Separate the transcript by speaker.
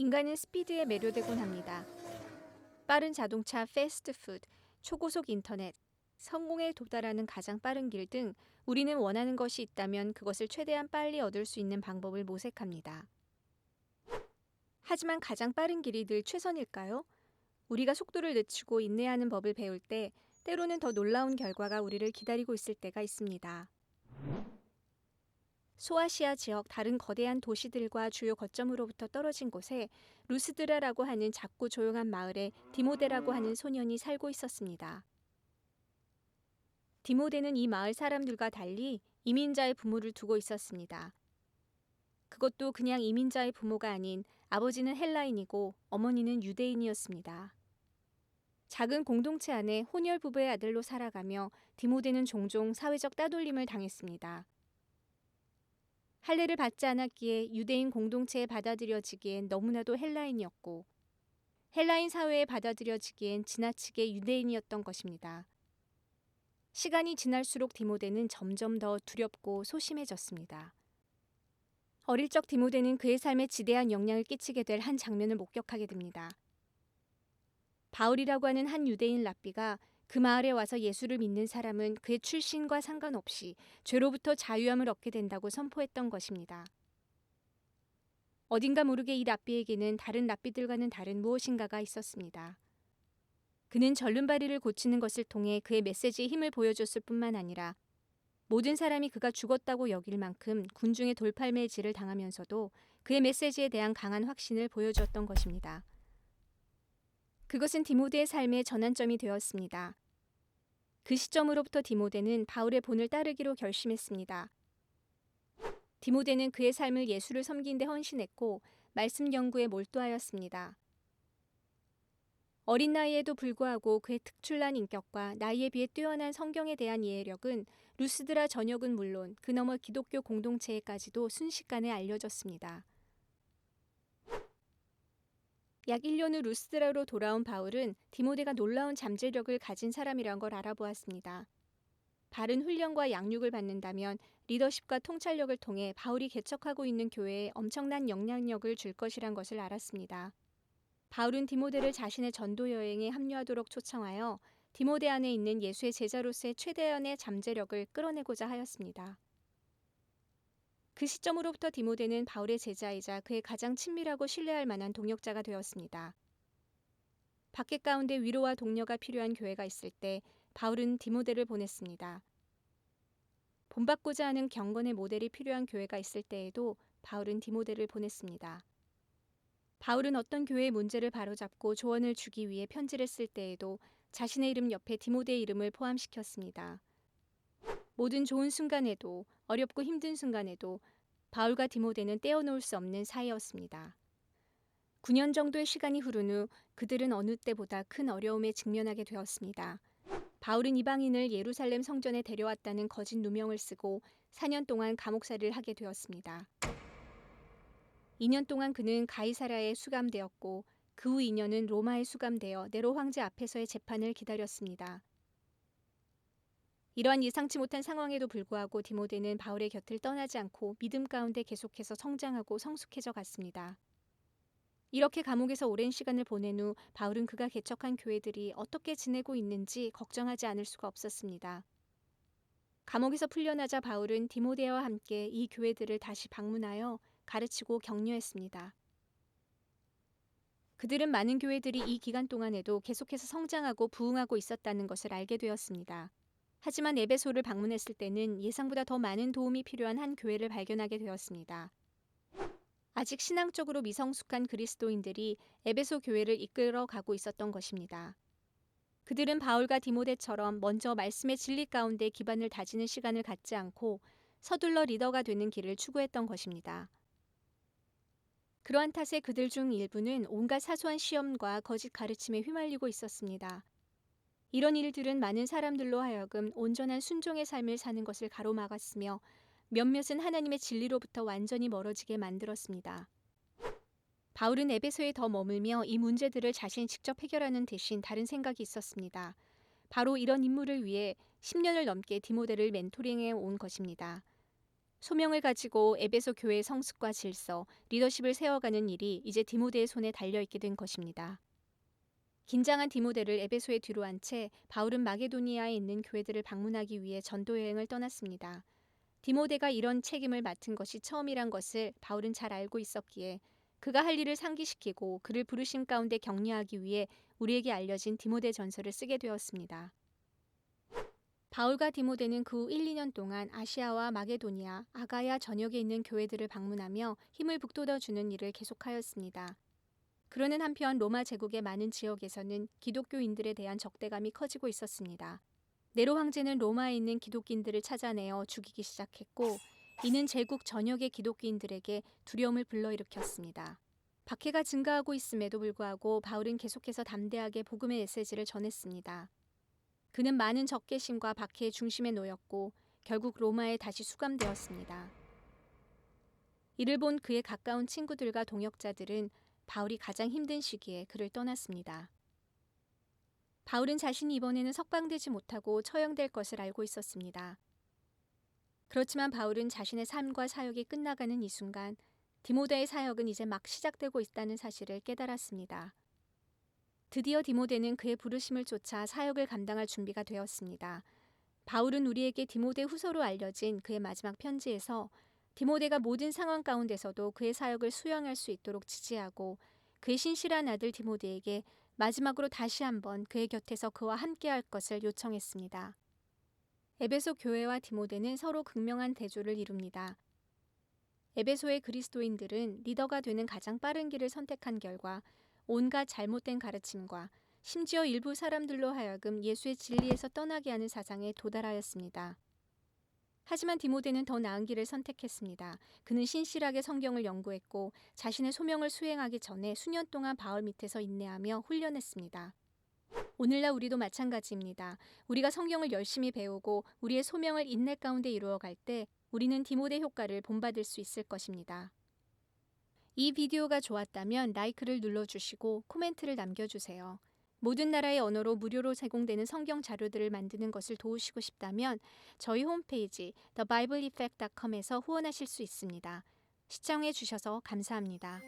Speaker 1: 인간은 스피드에 매료되곤 합니다. 빠른 자동차, 패스트푸드, 초고속 인터넷, 성공에 도달하는 가장 빠른 길 등 우리는 원하는 것이 있다면 그것을 최대한 빨리 얻을 수 있는 방법을 모색합니다. 하지만 가장 빠른 길이 늘 최선일까요? 우리가 속도를 늦추고 인내하는 법을 배울 때 때로는 더 놀라운 결과가 우리를 기다리고 있을 때가 있습니다. 소아시아 지역 다른 거대한 도시들과 주요 거점으로부터 떨어진 곳에 루스드라라고 하는 작고 조용한 마을에 디모데라고 하는 소년이 살고 있었습니다. 디모데는 이 마을 사람들과 달리 이민자의 부모를 두고 있었습니다. 그것도 그냥 이민자의 부모가 아닌 아버지는 헬라인이고 어머니는 유대인이었습니다. 작은 공동체 안에 혼혈 부부의 아들로 살아가며 디모데는 종종 사회적 따돌림을 당했습니다. 할례를 받지 않았기에 유대인 공동체에 받아들여지기엔 너무나도 헬라인이었고 헬라인 사회에 받아들여지기엔 지나치게 유대인이었던 것입니다. 시간이 지날수록 디모데는 점점 더 두렵고 소심해졌습니다. 어릴 적 디모데는 그의 삶에 지대한 영향을 끼치게 될 한 장면을 목격하게 됩니다. 바울이라고 하는 한 유대인 랍비가 그 마을에 와서 예수를 믿는 사람은 그의 출신과 상관없이 죄로부터 자유함을 얻게 된다고 선포했던 것입니다. 어딘가 모르게 이 랍비에게는 다른 랍비들과는 다른 무엇인가가 있었습니다. 그는 절름발이를 고치는 것을 통해 그의 메시지에 힘을 보여줬을 뿐만 아니라 모든 사람이 그가 죽었다고 여길 만큼 군중의 돌팔매질을 당하면서도 그의 메시지에 대한 강한 확신을 보여주었던 것입니다. 그것은 디모데의 삶의 전환점이 되었습니다. 그 시점으로부터 디모데는 바울의 본을 따르기로 결심했습니다. 디모데는 그의 삶을 예수를 섬기는 데 헌신했고 말씀 연구에 몰두하였습니다. 어린 나이에도 불구하고 그의 특출난 인격과 나이에 비해 뛰어난 성경에 대한 이해력은 루스드라 전역은 물론 그 너머 기독교 공동체에까지도 순식간에 알려졌습니다. 약 1년 후 루스드라로 돌아온 바울은 디모데가 놀라운 잠재력을 가진 사람이란 걸 알아보았습니다. 바른 훈련과 양육을 받는다면 리더십과 통찰력을 통해 바울이 개척하고 있는 교회에 엄청난 영향력을 줄 것이란 것을 알았습니다. 바울은 디모데를 자신의 전도 여행에 합류하도록 초청하여 디모데 안에 있는 예수의 제자로서의 최대한의 잠재력을 끌어내고자 하였습니다. 그 시점으로부터 디모데는 바울의 제자이자 그의 가장 친밀하고 신뢰할 만한 동역자가 되었습니다. 박해 가운데 위로와 독려가 필요한 교회가 있을 때 바울은 디모데를 보냈습니다. 본받고자 하는 경건의 모델이 필요한 교회가 있을 때에도 바울은 디모데를 보냈습니다. 바울은 어떤 교회의 문제를 바로잡고 조언을 주기 위해 편지를 쓸 때에도 자신의 이름 옆에 디모데의 이름을 포함시켰습니다. 모든 좋은 순간에도 어렵고 힘든 순간에도 바울과 디모데는 떼어놓을 수 없는 사이였습니다. 9년 정도의 시간이 흐른 후 그들은 어느 때보다 큰 어려움에 직면하게 되었습니다. 바울은 이방인을 예루살렘 성전에 데려왔다는 거짓 누명을 쓰고 4년 동안 감옥살이를 하게 되었습니다. 2년 동안 그는 가이사랴에 수감되었고 그 후 2년은 로마에 수감되어 네로 황제 앞에서의 재판을 기다렸습니다. 이러한 예상치 못한 상황에도 불구하고 디모데는 바울의 곁을 떠나지 않고 믿음 가운데 계속해서 성장하고 성숙해져 갔습니다. 이렇게 감옥에서 오랜 시간을 보낸 후 바울은 그가 개척한 교회들이 어떻게 지내고 있는지 걱정하지 않을 수가 없었습니다. 감옥에서 풀려나자 바울은 디모데와 함께 이 교회들을 다시 방문하여 가르치고 격려했습니다. 그들은 많은 교회들이 이 기간 동안에도 계속해서 성장하고 부흥하고 있었다는 것을 알게 되었습니다. 하지만 에베소를 방문했을 때는 예상보다 더 많은 도움이 필요한 한 교회를 발견하게 되었습니다. 아직 신앙적으로 미성숙한 그리스도인들이 에베소 교회를 이끌어 가고 있었던 것입니다. 그들은 바울과 디모데처럼 먼저 말씀의 진리 가운데 기반을 다지는 시간을 갖지 않고 서둘러 리더가 되는 길을 추구했던 것입니다. 그러한 탓에 그들 중 일부는 온갖 사소한 시험과 거짓 가르침에 휘말리고 있었습니다. 이런 일들은 많은 사람들로 하여금 온전한 순종의 삶을 사는 것을 가로막았으며 몇몇은 하나님의 진리로부터 완전히 멀어지게 만들었습니다. 바울은 에베소에 더 머물며 이 문제들을 자신이 직접 해결하는 대신 다른 생각이 있었습니다. 바로 이런 임무를 위해 10년을 넘게 디모데를 멘토링해 온 것입니다. 소명을 가지고 에베소 교회의 성숙과 질서, 리더십을 세워가는 일이 이제 디모데의 손에 달려있게 된 것입니다. 긴장한 디모데를 에베소에 뒤로 한 채 바울은 마게도니아에 있는 교회들을 방문하기 위해 전도 여행을 떠났습니다. 디모데가 이런 책임을 맡은 것이 처음이란 것을 바울은 잘 알고 있었기에 그가 할 일을 상기시키고 그를 부르심 가운데 격려하기 위해 우리에게 알려진 디모데 전서를 쓰게 되었습니다. 바울과 디모데는 그 후 1, 2년 동안 아시아와 마게도니아, 아가야 전역에 있는 교회들을 방문하며 힘을 북돋아주는 일을 계속하였습니다. 그러는 한편 로마 제국의 많은 지역에서는 기독교인들에 대한 적대감이 커지고 있었습니다. 네로 황제는 로마에 있는 기독교인들을 찾아내어 죽이기 시작했고 이는 제국 전역의 기독교인들에게 두려움을 불러일으켰습니다. 박해가 증가하고 있음에도 불구하고 바울은 계속해서 담대하게 복음의 메시지를 전했습니다. 그는 많은 적개심과 박해의 중심에 놓였고 결국 로마에 다시 수감되었습니다. 이를 본 그의 가까운 친구들과 동역자들은 바울이 가장 힘든 시기에 그를 떠났습니다. 바울은 자신이 이번에는 석방되지 못하고 처형될 것을 알고 있었습니다. 그렇지만 바울은 자신의 삶과 사역이 끝나가는 이 순간 디모데의 사역은 이제 막 시작되고 있다는 사실을 깨달았습니다. 드디어 디모데는 그의 부르심을 쫓아 사역을 감당할 준비가 되었습니다. 바울은 우리에게 디모데 후서로 알려진 그의 마지막 편지에서 디모데가 모든 상황 가운데서도 그의 사역을 수행할 수 있도록 지지하고 그의 신실한 아들 디모데에게 마지막으로 다시 한번 그의 곁에서 그와 함께할 것을 요청했습니다. 에베소 교회와 디모데는 서로 극명한 대조를 이룹니다. 에베소의 그리스도인들은 리더가 되는 가장 빠른 길을 선택한 결과 온갖 잘못된 가르침과 심지어 일부 사람들로 하여금 예수의 진리에서 떠나게 하는 사상에 도달하였습니다. 하지만 디모데는 더 나은 길을 선택했습니다. 그는 신실하게 성경을 연구했고 자신의 소명을 수행하기 전에 수년 동안 바울 밑에서 인내하며 훈련했습니다. 오늘날 우리도 마찬가지입니다. 우리가 성경을 열심히 배우고 우리의 소명을 인내 가운데 이루어갈 때 우리는 디모데 효과를 본받을 수 있을 것입니다. 이 비디오가 좋았다면 라이크를 눌러주시고 코멘트를 남겨주세요. 모든 나라의 언어로 무료로 제공되는 성경 자료들을 만드는 것을 도우시고 싶다면 저희 홈페이지 thebibleeffect.com에서 후원하실 수 있습니다. 시청해 주셔서 감사합니다.